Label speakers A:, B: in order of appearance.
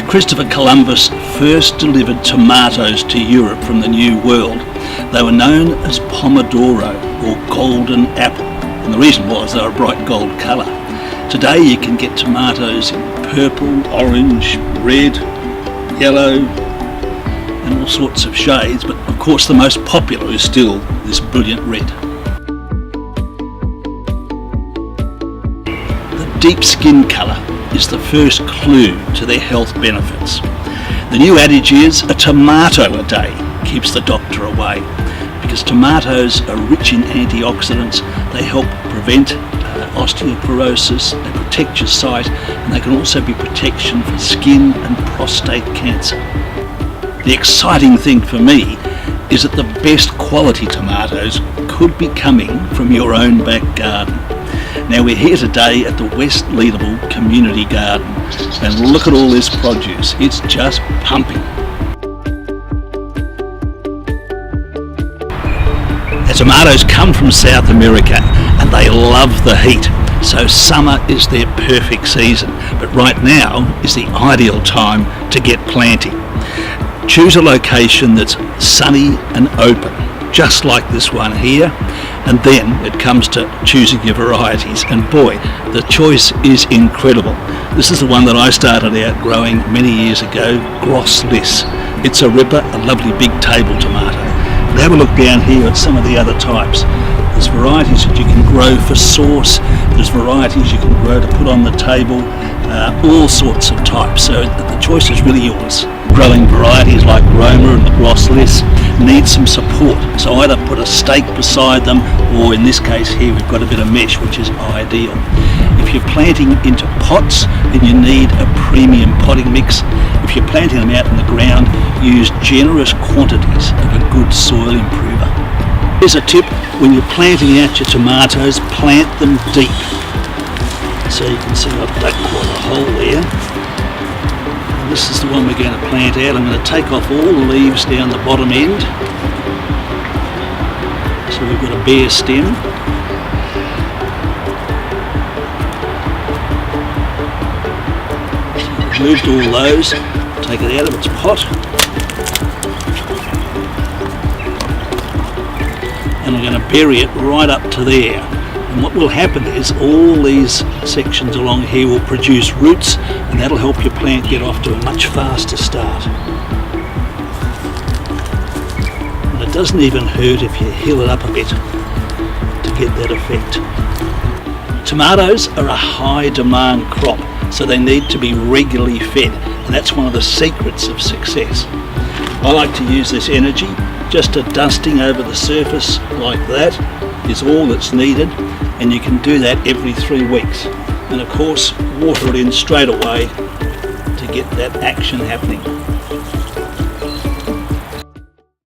A: Christopher Columbus first delivered tomatoes to Europe from the New World. They were known as pomodoro or golden apple, and the reason was they were a bright gold colour. Today you can get tomatoes in purple, orange, red, yellow and all sorts of shades, but of course the most popular is still this brilliant red. The deep skin colour is the first clue to their health benefits. The new adage is a tomato a day keeps the doctor away, because tomatoes are rich in antioxidants. They help prevent osteoporosis, they protect your sight, and they can also be protection for skin and prostate cancer. The exciting thing for me is that the best quality tomatoes could be coming from your own back garden. Now we're here today at the West Leederville Community Garden, and look at all this produce. It's just pumping. The tomatoes come from South America and they love the heat, so summer is their perfect season, but right now is the ideal time to get planting. Choose a location that's sunny and open, just like this one here, and then it comes to choosing your varieties, and boy, the choice is incredible. This is the one that I started out growing many years ago, Grossless. It's a ripper, a lovely big table tomato. But have a look down here at some of the other types. There's varieties that you can grow for sauce, there's varieties you can grow to put on the table, all sorts of types, so the choice is really yours. Growing varieties like Roma and the Grossless need some support, so either put a stake beside them, or in this case here we've got a bit of mesh, which is ideal. If you're planting into pots, then you need a premium potting mix. If you're planting them out in the ground, use generous quantities of a good soil improver. Here's a tip: when you're planting out your tomatoes, plant them deep. So you can see I've dug quite a hole there. And this is the one we're going to plant out. I'm going to take off all the leaves down the bottom end. So we've got a bare stem. So removed all those, take it out of its pot. And we're going to bury it right up to there. And what will happen is all these sections along here will produce roots, and that'll help your plant get off to a much faster start. And it doesn't even hurt if you hill it up a bit to get that effect. Tomatoes are a high demand crop, so they need to be regularly fed, and that's one of the secrets of success. I like to use this energy. Just a dusting over the surface like that is all that's needed, and you can do that every 3 weeks. And of course, water it in straight away to get that action happening.